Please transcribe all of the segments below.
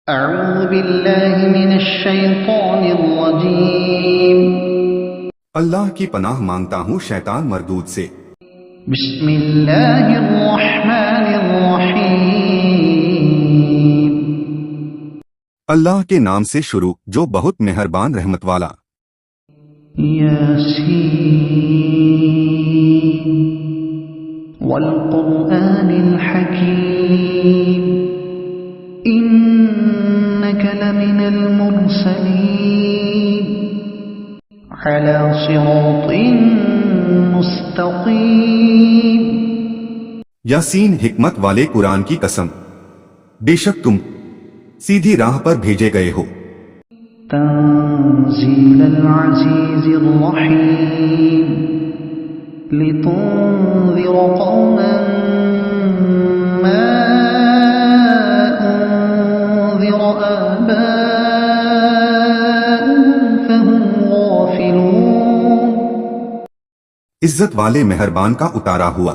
اعوذ باللہ من الشیطان الرجیم اللہ کی پناہ مانگتا ہوں شیطان مردود سے۔ بسم اللہ الرحمن الرحیم اللہ کے نام سے شروع جو بہت مہربان رحمت والا۔ یاسین والقرآن الحکیم إنك لمن المرسلين على صراط مستقيم۔ یاسین حکمت والے قرآن کی قسم، بے شک تم سیدھی راہ پر بھیجے گئے ہو۔ تنزيل العزيز الرحيم لتنذر قوما ما عزت والے مہربان کا اتارا ہوا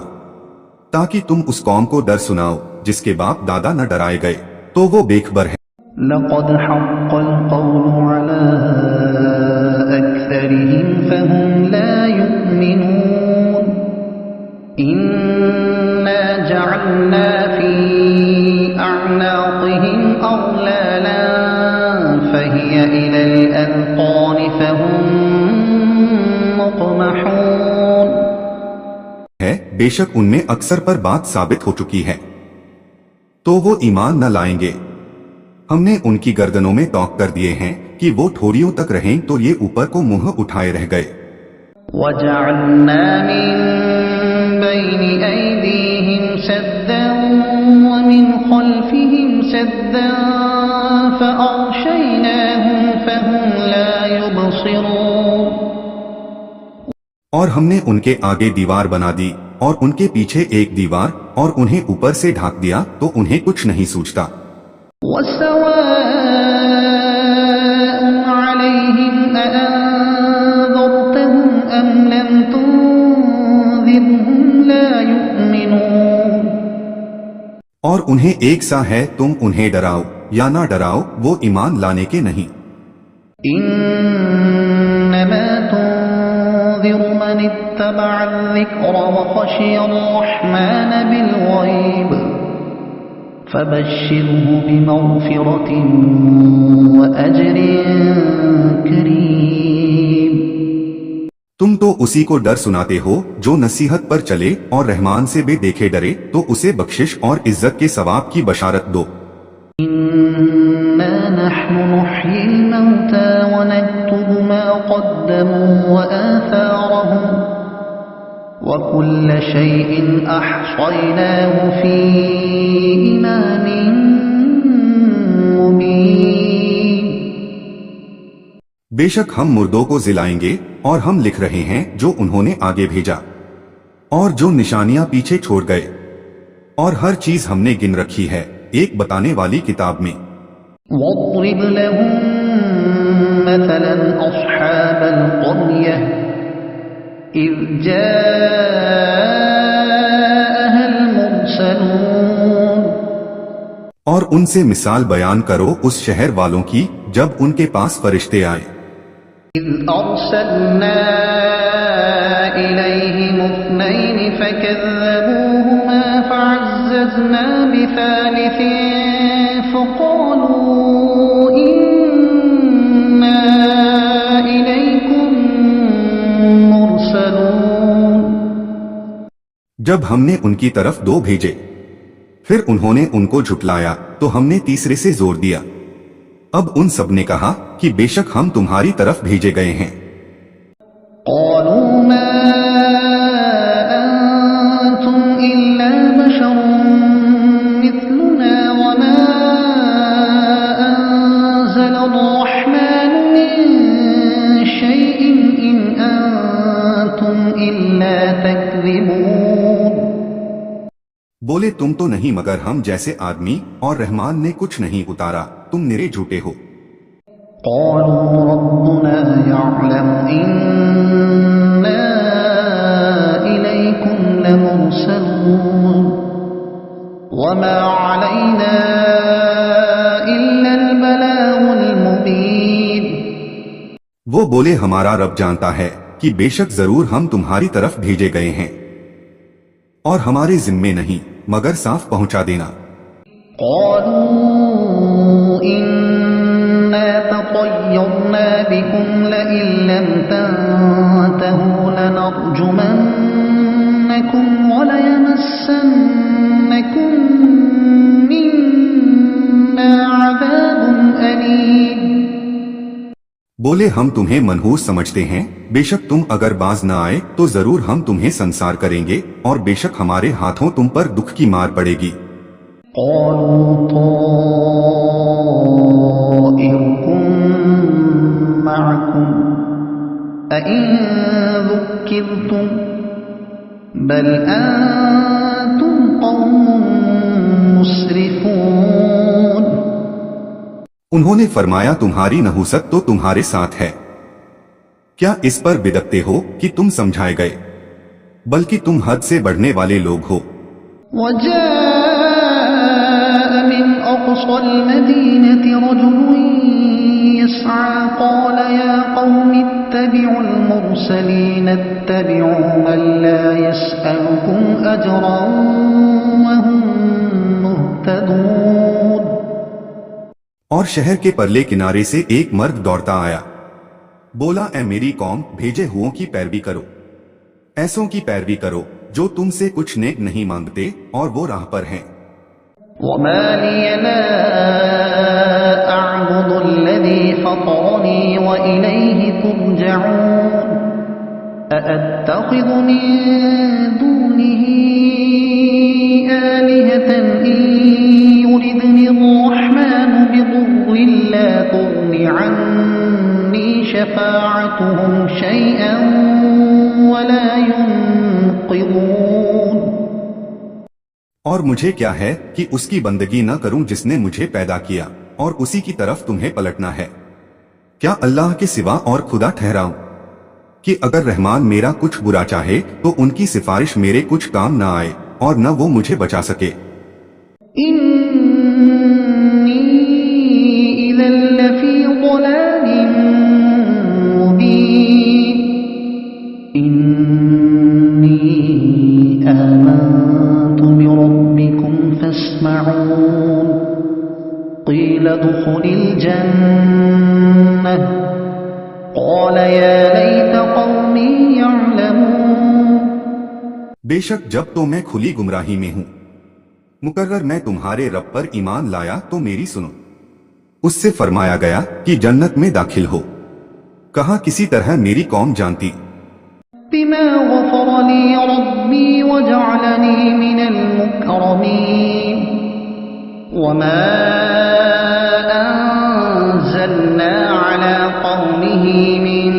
تاکہ تم اس قوم کو ڈر سناؤ جس کے باپ دادا نہ ڈرائے گئے تو وہ بے خبر ہے۔ لقد حق القول على أكثرهم فهم لا يؤمنون إنا جعلنا في أعناقهم أغلالا فهي إلى الأذقان فهم مقمحون۔ ہے بے شک ان میں اکثر پر بات ثابت ہو چکی ہے تو وہ ایمان نہ لائیں گے، ہم نے ان کی گردنوں میں توق کر دیے ہیں کہ وہ ٹھوڑیوں تک رہیں تو یہ اوپر کو منہ اٹھائے رہ گئے۔ وَجَعَلْنَا مِن بَيْنِ أَيْدِيهِمْ سَدًّا وَمِنْ خَلْفِهِمْ سَدًّا فَأَغْشَيْنَاهُمْ فَهُمْ لَا يُبْصِرُونَ۔ اور ہم نے ان کے آگے دیوار بنا دی اور ان کے پیچھے ایک دیوار اور انہیں اوپر سے ڈھانک دیا تو انہیں کچھ نہیں سوچتا۔ وَسَوَاءٌ عَلَيْهِمْ أَأَنذَرْتَهُمْ أَمْ لَمْ تُنذِرْهُمْ لَا يُؤْمِنُونَ۔ اور انہیں ایک سا ہے تم انہیں ڈراؤ یا نہ ڈراؤ وہ ایمان لانے کے نہیں۔ إِنَّمَا تُنذِرُ مَنِ اتَّبَعَ الذِّكْرَ وَخَشِيَ الرَّحْمَنَ بِالْغَيْبِ فَبَشِّرْهُ بِمَغْفِرَةٍ وَأَجْرٍ كَرِيمٍ۔ تم تو اسی کو ڈر سناتے ہو جو نصیحت پر چلے اور رحمان سے بے دیکھے ڈرے تو اسے بخشش اور عزت کے ثواب کی بشارت دو۔ إِنَّا نَحْنُ نُحْيِي الْمَوْتَى وَنَكْتُبُ مَا قَدَّمُوا وَآثَارَهُمْ وَكُلَّ شَيْءٍ أَحْصَيْنَاهُ فِي إِمَامٍ مُبِينٍ۔ بے شک ہم مردوں کو زلائیں گے اور ہم لکھ رہے ہیں جو انہوں نے آگے بھیجا اور جو نشانیاں پیچھے چھوڑ گئے، اور ہر چیز ہم نے گن رکھی ہے ایک بتانے والی کتاب میں۔ وَاضْرِبْ لَهُم مَّثَلًا أَصْحَابَ الْقَرْيَةِ إِذْ جَاءَهَا الْمُرْسَلُونَ۔ اور ان سے مثال بیان کرو اس شہر والوں کی جب ان کے پاس فرشتے آئے۔ إِذْ أَرْسَلْنَا إِلَيْهِمُ اثْنَيْنِ فَكَذَّبُوهُمَا فَعَزَّزْنَا بِثَالِثٍ فَقَالُوا إِنَّا إِلَيْكُمْ مُرْسَلُونَ۔ جب ہم نے ان کی طرف دو بھیجے پھر انہوں نے ان کو جھٹلایا تو ہم نے تیسرے سے زور دیا، اب ان سب نے کہا کہ بے شک ہم تمہاری طرف بھیجے گئے ہیں۔ قالوا ما أنتم إلا بشر مثلنا وما أنزل الرحمن من شيء إن أنتم إلا تكذبون۔ بولے تم تو نہیں مگر ہم جیسے آدمی اور رحمان نے کچھ نہیں اتارا، تم نرے جھوٹے ہو۔ قالوا ربنا يعلم إنا إليكم لمرسلون وما علينا إلا وہ بولے ہمارا رب جانتا ہے کہ بے شک ضرور ہم تمہاری طرف بھیجے گئے ہیں اور ہمارے ذمے نہیں مگر صاف پہنچا دینا۔ قالوا إنا تطيرنا بكم لئن لم تنتهوا لنرجمنكم وليمسنكم منا عذاب أليم۔ بولے ہم تمہیں منحوس سمجھتے ہیں، بے شک تم اگر باز نہ آئے تو ضرور ہم تمہیں سنسار کریں گے اور بے شک ہمارے ہاتھوں تم پر دکھ کی مار پڑے گی۔ قالوا طائركم معكم أئن ذكرتم بل أنتم قوم مسرفون۔ انہوں نے فرمایا تمہاری نحوست تو تمہارے ساتھ ہے، کیا اس پر بدکتے ہو کہ تم سمجھائے گئے، بلکہ تم حد سے بڑھنے والے لوگ ہو۔ وجاء من أقصى المدينة رجل يسعى قال يا قوم اتبعوا المرسلين اتبعوا من لا يسألكم أجرا وهم مهتدون۔ اور شہر کے پرلے کنارے سے ایک مرد دوڑتا آیا، بولا اے میری قوم بھیجے ہوں کی پیروی کرو، ایسوں کی پیروی کرو جو تم سے کچھ نیک نہیں مانگتے اور وہ راہ پر ہیں۔ وما لي لا أعبد الذي فطرني وإليه ترجعون أأتخذ من دونه آلهة إن يردني الرحمن بضر لا تغن عني شفاعتهم شيئا ولا ينقذون۔ اور مجھے کیا ہے کہ اس کی بندگی نہ کروں جس نے مجھے پیدا کیا اور اسی کی طرف تمہیں پلٹنا ہے، کیا اللہ کے سوا اور خدا ٹھہراؤں کہ اگر رحمان میرا کچھ برا چاہے تو ان کی سفارش میرے کچھ کام نہ آئے اور نہ وہ مجھے بچا سکے۔ إني إذا لفي ضلال مبين إني آمنت بربكم فاسمعون قيل ادخل الجنة قال يا ليت قومي يعلمون۔ بے شک جب تو میں کھلی گمراہی میں ہوں، مقرر میں تمہارے رب پر ایمان لایا تو میری سنو۔ اس سے فرمایا گیا کہ جنت میں داخل ہو، کہا کسی طرح میری قوم جانتی۔ بما غفر لي ربي وجعلني من المكرمين وما أنزلنا على قومه من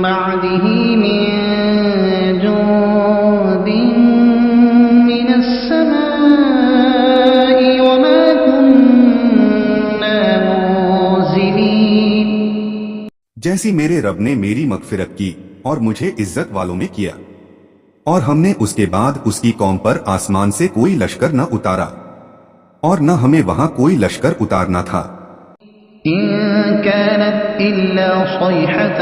بعده من جند من السماء وما كنا منزلين۔ جیسی میرے رب نے میری مغفرت کی اور مجھے عزت والوں میں کیا، اور ہم نے اس کے بعد اس کی قوم پر آسمان سے کوئی لشکر نہ اتارا اور نہ ہمیں وہاں کوئی لشکر اتارنا تھا۔ إن كانت إلا صيحة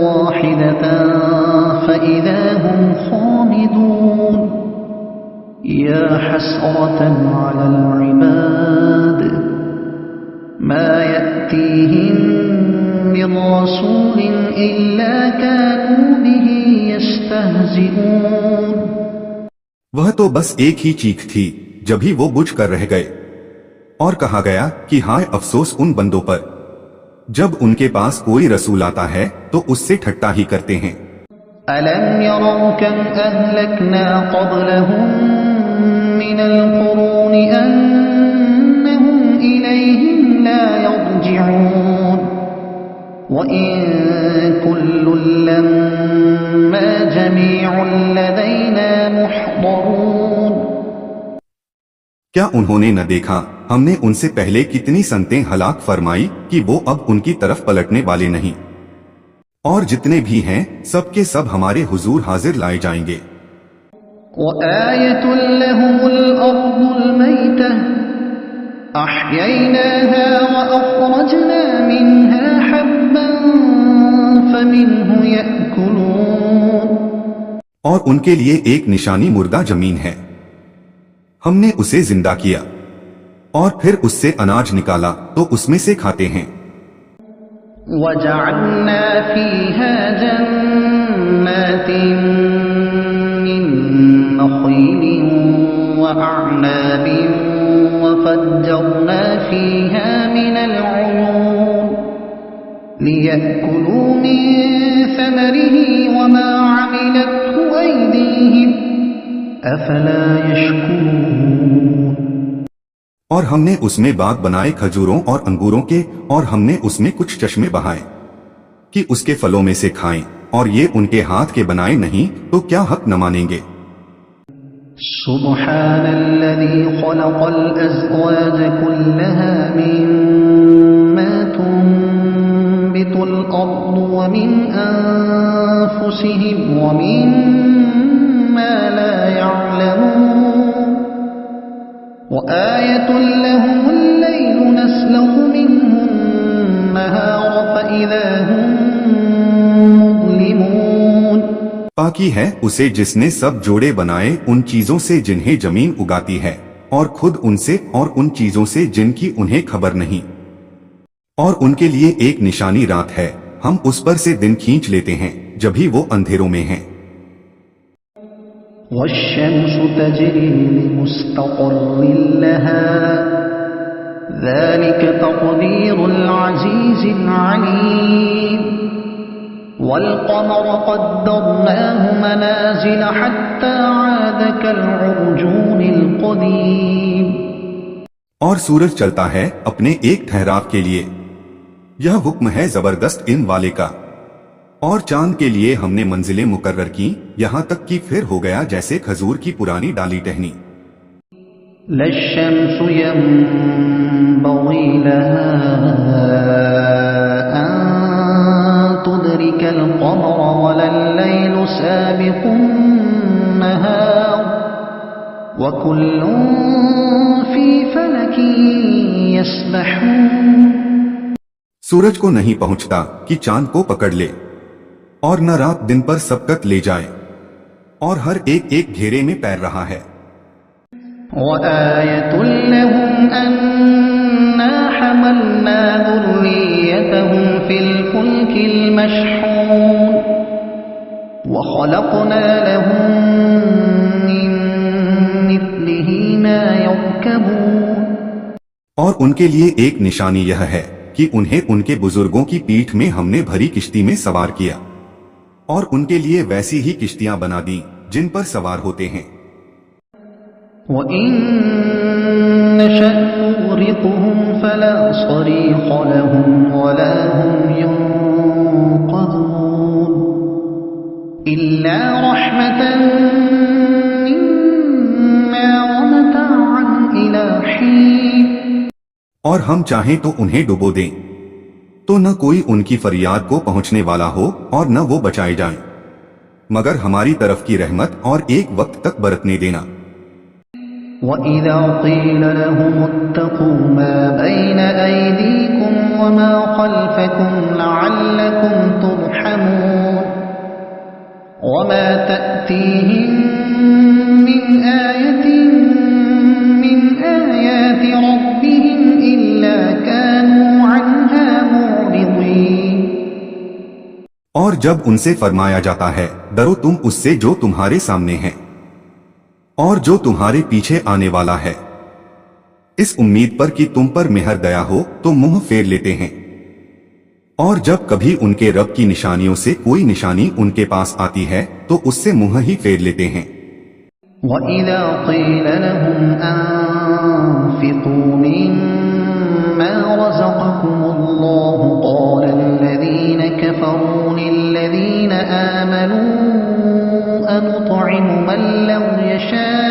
واحدة فإذا هم خامدون يا حسرة على العباد ما يأتيهم من رسول إلا كانوا به يستهزئون۔ وہ تو بس ایک ہی چیخ تھی جبھی وہ بجھ کر رہ گئے، اور کہا گیا کہ ہائے افسوس ان بندوں پر جب ان کے پاس کوئی رسول آتا ہے تو اس سے ٹھٹا ہی کرتے ہیں۔ أَلَمْ يَرَوْا كَمْ أَهْلَكْنَا قَبْلَهُمْ مِنَ الْقُرُونِ أَنَّهُمْ إِلَيْهِمْ لَا يَرْجِعُونَ وَإِن كُلٌّ لَّمَّا جَمِيعٌ لَّدَيْنَا مُحْضَرُونَ۔ کیا انہوں نے نہ دیکھا ہم نے ان سے پہلے کتنی سنتیں ہلاک فرمائی کہ وہ اب ان کی طرف پلٹنے والے نہیں، اور جتنے بھی ہیں سب کے سب ہمارے حضور حاضر لائے جائیں گے۔ وَآيَةٌ لَّهُمُ الْأَرْضُ الْمَيْتَةُ أَحْيَيْنَاهَا وَأَخْرَجْنَا مِنْهَا حَبًّا فمنه يأكلون اور ان کے لیے ایک نشانی مردہ زمین ہے، ہم نے اسے زندہ کیا اور پھر اس سے اناج نکالا تو اس میں سے کھاتے ہیں۔ وجعلنا فيها جنات من نخيل وأعناب وفجرنا فيها من العيون ليأكلوا من ثمره وما عملته أيديهم أفلا يشكرون اور ہم نے اس میں باغ بنائے کھجوروں اور انگوروں کے، اور ہم نے اس میں کچھ چشمے بہائے کہ اس کے پھلوں میں سے کھائیں، اور یہ ان کے ہاتھ کے بنائے نہیں تو کیا حق نہ مانیں گے؟ سبحان الذي خلق الأزواج كلها مما تنبت الأرض ومن أنفسهم ومما لا يعلمون وآية لهم الليل نسلخ منه النهار فإذا هم مظلمون پاکی ہے اسے جس نے سب جوڑے بنائے ان چیزوں سے جنہیں زمین اگاتی ہے، اور خود ان سے اور ان چیزوں سے جن کی انہیں خبر نہیں، اور ان کے لیے ایک نشانی رات ہے، ہم اس پر سے دن کھینچ لیتے ہیں جبھی وہ اندھیروں میں ہیں۔ والشمس تجري لمستقر لها ذلك تقدير العزيز العليم والقمر قدرناه منازل حتى عاد كالعرجون القديم اور سورج چلتا ہے اپنے ایک ٹھہراو کے لیے، یہ حکم ہے زبردست علم والے کا، اور چاند کے لیے ہم نے منزلیں مقرر کی یہاں تک کہ پھر ہو گیا جیسے کھجور کی پرانی ڈالی ٹہنی۔ لا الشمس ينبغي لها أن تدرك القمر ولا الليل سابق النهار وكل في فلك يسبحون سورج کو نہیں پہنچتا کہ چاند کو پکڑ لے، اور نہ رات دن پر سبقت لے جائے، اور ہر ایک ایک گھیرے میں پیر رہا ہے۔ وآية لهم أنا حملنا ذريتهم في الفلك المشحون وخلقنا لهم من مثله ما يركبون اور ان کے لیے ایک نشانی یہ ہے کہ انہیں ان کے بزرگوں کی پیٹھ میں ہم نے بھری کشتی میں سوار کیا، اور ان کے لیے ویسی ہی کشتیاں بنا دیں جن پر سوار ہوتے ہیں۔ وَإِن نَّشَأْ نُغْرِقْهُمْ فَلَا صَرِيخَ لَهُمْ وَلَا هُمْ يُنقَذُونَ إِلَّا رَحْمَةً مِّنَّا وَمَتَاعًا إِلَى حِينٍ اور ہم چاہیں تو انہیں ڈبو دیں تو نہ کوئی ان کی فریاد کو پہنچنے والا ہو اور نہ وہ بچائے جائیں، مگر ہماری طرف کی رحمت اور ایک وقت تک برتنے دینا۔ وَإِذَا قِيلَ لَهُمُ اتَّقُوا مَا بَيْنَ أَيْدِيكُمْ وَمَا خَلْفَكُمْ لَعَلَّكُمْ تُرْحَمُونَ وَمَا تَأْتِيهِمْ مِنْ آيَةٍ مِنْ آيَاتِ رَبِّهِمْ إِلَّا كَانُوا عَنْهَا مُعْرِضِينَ اور جب ان سے فرمایا جاتا ہے ڈرو تم اس سے جو تمہارے سامنے ہے اور جو تمہارے پیچھے آنے والا ہے، اس امید پر کہ تم پر مہر دیا ہو تو منہ پھیر لیتے ہیں، اور جب کبھی ان کے رب کی نشانیوں سے کوئی نشانی ان کے پاس آتی ہے تو اس سے منہ ہی پھیر لیتے ہیں۔ وَإِذَا قِيلَ لَهُمْ أَنفِقُوا مِمَّا رَزَقَكُمُ اللَّهُ قَالَ الَّذِينَ كَفَرُوا لِلَّذِينَ آمَنُوا أَنُطْعِمُ مَن لَّوْ يَشَاءُ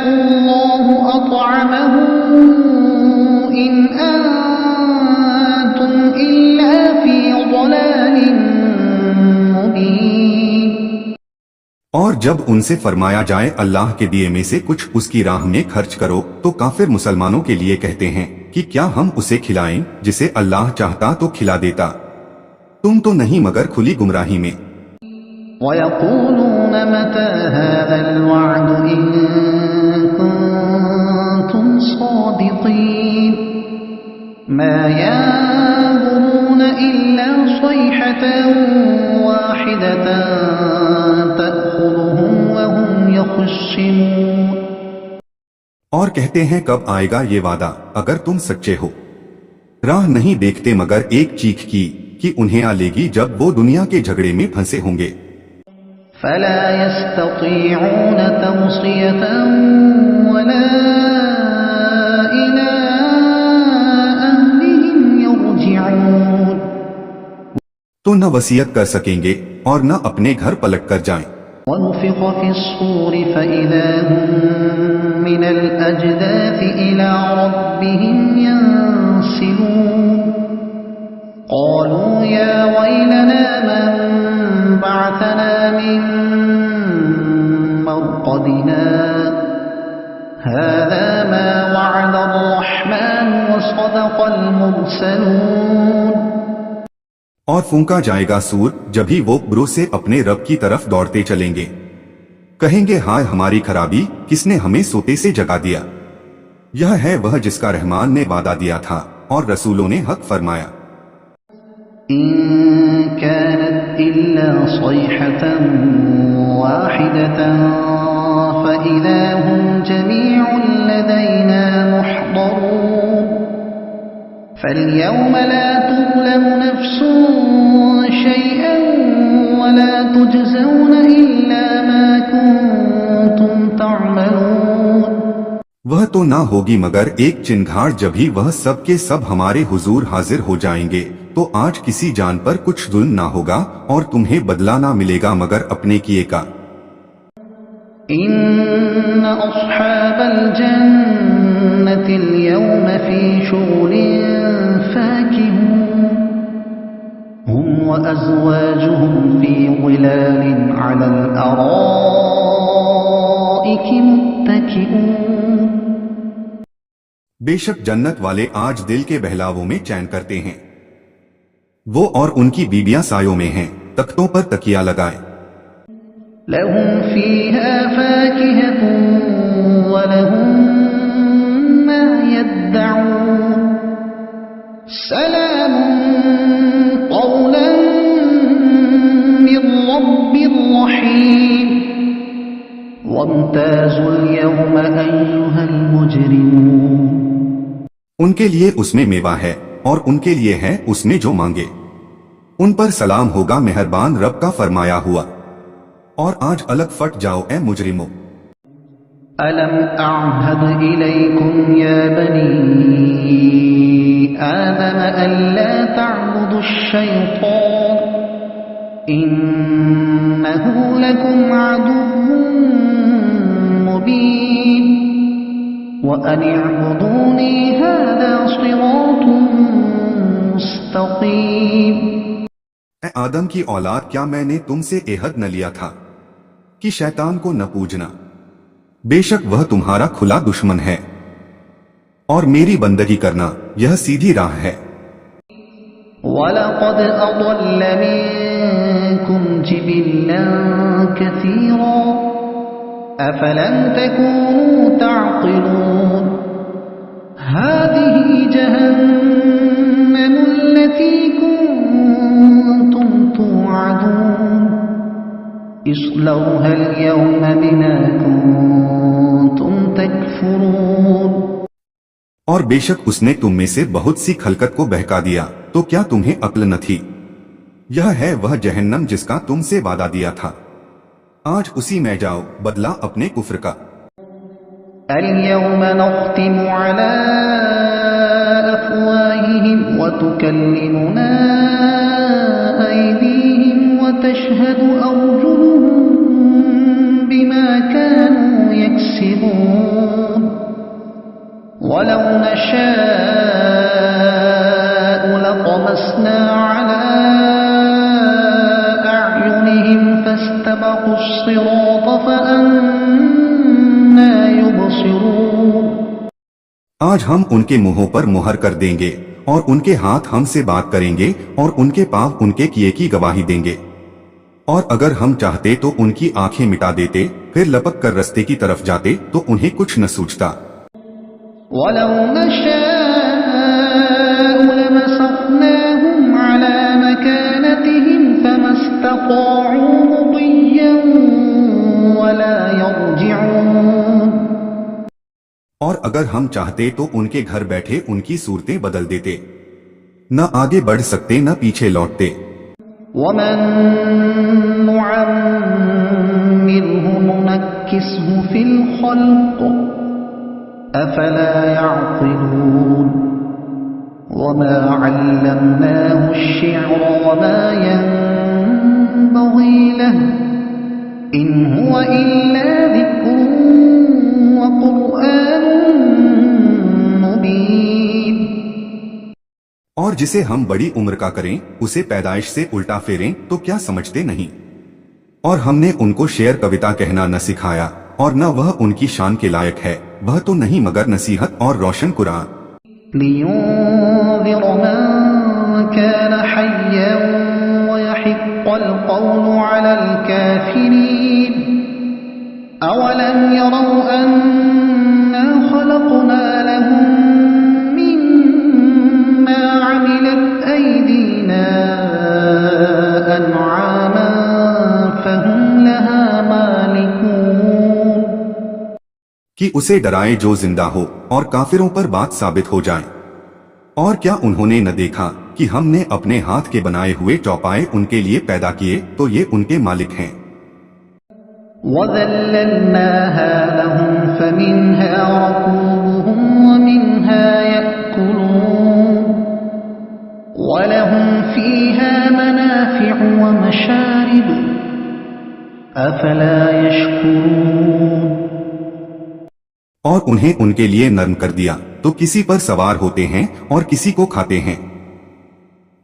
اللَّهُ أَطْعَمَهُ إِنْ أَنتُمْ إِلَّا فِي ضَلَالٍ مُّبِينٍ اور جب ان سے فرمایا جائے اللہ کے دیے میں سے کچھ اس کی راہ میں خرچ کرو تو کافر مسلمانوں کے لیے کہتے ہیں کہ کیا ہم اسے کھلائیں جسے اللہ چاہتا تو کھلا دیتا، تم تو نہیں مگر کھلی گمراہی میں۔ وَيَقُولُونَ مَتَى هَذَا الْوَعْدُ إِن كُنتُمْ صَادِقِينَ مَا يَنظُرُونَ إِلَّا صَيْحَةً وَاحِدَةً تَأْخُذُهُمْ وَهُمْ يَخِصِّمُونَ۔ اور کہتے ہیں کب آئے گا یہ وعدہ اگر تم سچے ہو، راہ نہیں دیکھتے مگر ایک چیخ کی کہ انہیں آ لے گی جب وہ دنیا کے جھگڑے میں پھنسے ہوں گے۔ فَلَا يَسْتَطِيعُونَ تَوْصِيَةً وَلَا إِلَىٰ أَهْلِهِمْ يَرْجِعُونَ۔ تو نہ وصیت کر سکیں گے اور نہ اپنے گھر پلٹ کر جائیں۔ وَنُفِخَ فِي الصُّورِ فَإِذَا هُم مِّنَ الْأَجْدَاثِ إِلَىٰ رَبِّهِمْ يَنسِلُونَ قَالُوا يَا وَيْلَنَا مَن بَعَثَنَا مِن مَّرْقَدِنَا هَٰذَا مَا وَعَدَ الرَّحْمَٰنُ وَصَدَقَ الْمُرْسَلُونَ۔ اور پھونکا جائے گا سور جبھی وہ برو سے اپنے رب کی طرف دوڑتے چلیں گے، کہیں گے ہائے ہماری خرابی، کس نے ہمیں سوتے سے جگا دیا۔ یہ ہے وہ جس کا رحمان نے وعدہ دیا تھا اور رسولوں نے حق فرمایا۔ إِن كَانَتْ إِلَّا صَيْحَةً وَاحِدَةً فَإِذَا هُمْ جَمِيعٌ لَدَيْنَا مُحْضَرُونَ فَالْيَوْمَ لَا تُظْلَمُ نَفْسٌ شَيْئًا وَلَا تُجْزَوْنَ إِلَّا مَا كُنتُمْ تَعْمَلُونَ۔ وہ تو نہ ہوگی مگر ایک چنگھاڑ جبھی وہ سب کے سب ہمارے حضور حاضر ہو جائیں گے، تو آج کسی جان پر کچھ ظلم نہ ہوگا اور تمہیں بدلہ نہ ملے گا مگر اپنے کیے کا۔ إِنَّ أَصْحَابَ الْجَنَّةِ الْيَوْمَ فِي شُغُلٍ فَاكِهُونَ هُمْ وَأَزْوَاجُهُمْ فِي ظِلَالٍ عَلَى الْأَرَائِكِ مُتَّكِئُونَ۔ بے شک جنت والے آج دل کے بہلاووں میں چین کرتے ہیں، وہ اور ان کی بیویاں سایوں میں ہیں، تختوں پر تکیا لگائے۔ لَهُمْ فِيهَا فَاكِهَةٌ وَلَهُم مَّا يَدَّعُونَ سَلَامٌ قَوْلًا مِّن رَّبٍّ رَّحِيمٍ وَامْتَازُوا الْيَوْمَ أَيُّهَا الْمُجْرِمُونَ۔ ان کے لیے اس میں میوہ ہے اور ان کے لیے ہے اس میں جو مانگے، ان پر سلام ہوگا مہربان رب کا فرمایا ہوا، اور آج الگ پھٹ جاؤ اے مجرموں۔ أَلَمْ أَعْهَدْ إِلَيْكُمْ يَا بَنِي آدَمَ أَلَّا تَعْبُدُوا الشَّيْطَانَ إِنَّهُ لَكُمْ عَدُوٌّ مُّبِينٌ وَأَنِ اعْبُدُونِي هَٰذَا صِرَاطٌ مُّسْتَقِيمٌ۔ اے آدم کی اولاد، کیا میں نے تم سے عہد نہ لیا تھا کہ شیطان کو نہ پوجنا؟ بے شک وہ تمہارا کھلا دشمن ہے، اور میری بندگی کرنا یہ سیدھی راہ ہے۔ وَلَقَدْ أَضَلَّ مِنكُمْ جِبِلًّا كَثِيرًا أَفَلَمْ تَكُونُوا تَعْقِلُونَ هَٰذِهِ جَهَنَّمُ الَّتِي كُنتُمْ تُوعَدُونَ اصْلَوْهَا الْيَوْمَ بِمَا كُنتُمْ تَكْفُرُونَ۔ اور بے شک اس نے تم میں سے بہت سی خلقت کو بہکا دیا، تو کیا تمہیں عقل نہ تھی؟ یہ ہے وہ جہنم جس کا تم سے وعدہ دیا تھا، آج اسی میں جاؤ بدلہ اپنے کفر کا۔ الْيَوْمَ نَخْتِمُ عَلَىٰ أَفْوَاهِهِمْ وَتُكَلِّمُنَا أَيْدِيهِمْ وَتَشْهَدُ أَرْجُلُهُم بِمَا كَانُوا يَكْسِبُونَ وَلَوْ نَشَاءُ لَطَمَسْنَا عَلَىٰ أَعْيُنِهِمْ فَاسْتَبَقُوا الصِّرَاطَ فأنى يبصرون آج ہم ان کے منہوں پر مہر کر دیں گے اور ان کے ہاتھ ہم سے بات کریں گے اور ان کے پاؤں ان کے کیے کی گواہی دیں گے، اور اگر ہم چاہتے تو ان کی آنکھیں مٹا دیتے، پھر لپک کر رستے کی طرف جاتے تو انہیں کچھ نہ سوچتا۔ ولو نشاء لمسخناهم على مكانتهم فما استطاعوا مضيا ولا يرجعون اور اگر ہم چاہتے تو ان کے گھر بیٹھے ان کی صورتیں بدل دیتے، نہ آگے بڑھ سکتے نہ پیچھے لوٹتے۔ ومن نعمره ننكسه في الخلق أفلا يعقلون وما علمناه الشعر وما ينبغي له إن هو إلا ذكر وقرآن مبين اور جسے ہم بڑی عمر کا کریں اسے پیدائش سے الٹا پھیریں تو کیا سمجھتے نہیں، اور ہم نے ان کو شعر کویتا کہنا نہ سکھایا اور نہ وہ ان کی شان کے لائق ہے، وہ تو نہیں مگر نصیحت اور روشن قرآن۔ لينذر من كان حيا ويحق القول على الكافرين أولم يروا أنا خلقنا لهم مما عملت أيدينا أنعاما فهم لها مالكون کہ اسے ڈرائے جو زندہ ہو اور کافروں پر بات ثابت ہو جائے، اور کیا انہوں نے نہ دیکھا کہ ہم نے اپنے ہاتھ کے بنائے ہوئے چوپائے ان کے لیے پیدا کیے تو یہ ان کے مالک ہیں۔ وَذَلَّلْنَاهَا لَهُمْ فَمِنْهَا رَكُوبُهُمْ وَمِنْهَا يَأْكُلُونَ وَلَهُمْ فِيهَا مَنَافِعُ وَمَشَارِبُ أَفَلَا يَشْكُرُونَ اور انہیں ان کے لیے نرم کر دیا تو کسی پر سوار ہوتے ہیں اور کسی کو کھاتے ہیں،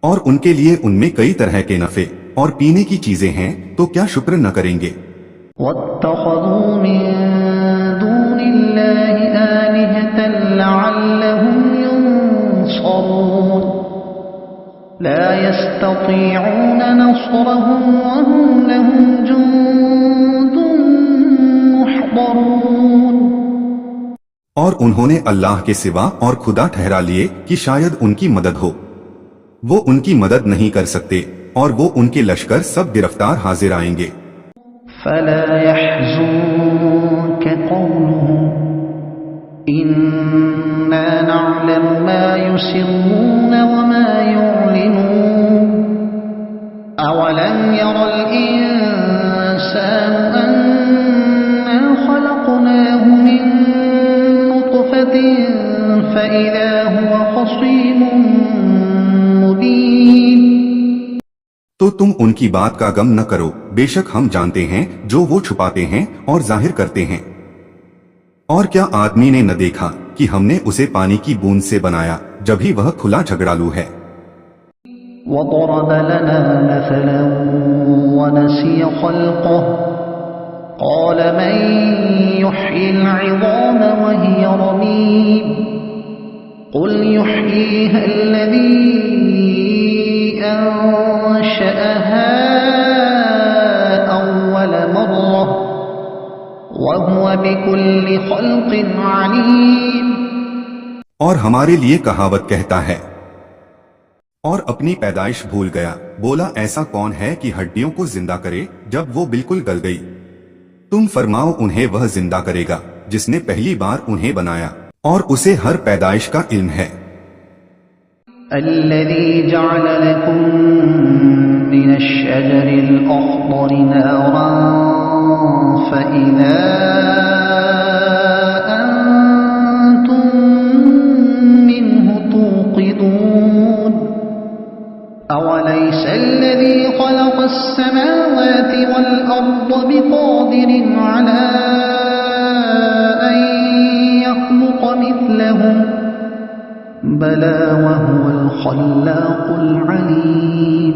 اور ان کے لیے ان میں کئی طرح کے نفع اور پینے کی چیزیں ہیں، تو کیا شکر نہ کریں گے؟ وَاتَّخَذُوا مِن دُونِ اللَّهِ آلِهَةً لَعَلَّهُمْ يُنصَرُونَ لَا يَسْتَطِيعُونَ نَصْرَهُمْ وَهُمْ لَهُمْ جُندٌ مُحْضَرُونَ اور انہوں نے اللہ کے سوا اور خدا ٹھہرا لیے کہ شاید ان کی مدد ہو، وہ ان کی مدد نہیں کر سکتے، اور وہ ان کے لشکر سب گرفتار حاضر آئیں گے۔ فَلَا يَحْزُنكَ قَوْلُهُمْ إِنَّا نَعْلَمُ مَا يُسِرُّونَ وَمَا يُعْلِنُونَ أَوَلَمْ يَرَ الْإِنسَانُ أَنَّا خَلَقْنَاهُ مِن نُّطْفَةٍ فَإِذَا هُوَ خَصِيمٌ مُّبِينٌ تو تم ان کی بات کا غم نہ کرو، بے شک ہم جانتے ہیں جو وہ چھپاتے ہیں اور ظاہر کرتے ہیں۔ اور کیا آدمی نے نہ دیکھا کہ ہم نے اسے پانی کی بوند سے بنایا جبھی وہ کھلا جھگڑالو ہے۔ وَضَرَبَ لَنَا مَثَلًا وَنَسِيَ خَلْقَهُ قَالَ مَن يُحْيِي الْعِظَامَ وَهِيَ رَمِيمٌ قُلْ يُحْيِيهَا الَّذِي أَنشَأَهَا أَوَّلَ مَرَّةٍ وَهُوَ بِكُلِّ خَلْقٍ عَلِيمٌ اور ہمارے لیے کہاوت کہتا ہے، اور اپنی پیدائش بھول گیا، بولا ایسا کون ہے کہ ہڈیوں کو زندہ کرے جب وہ بالکل گل گئی؟ تم فرماؤ انہیں وہ زندہ کرے گا جس نے پہلی بار انہیں بنایا، اور اسے ہر پیدائش کا علم ہے۔ الذي جعل لكم من الشجر الأخضر نارا فإذا أنتم منه توقدون أوليس الذي خلق السماوات والأرض بقادر على أن يخلق مثلهم بلى وهو الخلاق العليم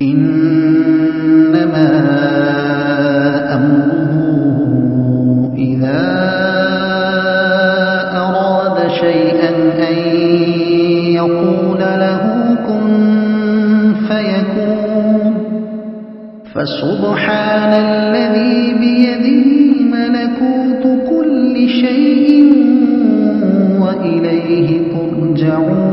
إنما أمره إذا أراد شيئا أن يقول له كن فيكون فسبحان الذي بيده ملكوت كل شيء وإليه ترجعون۔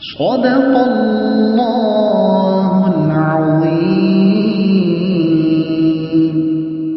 صدق الله العظيم۔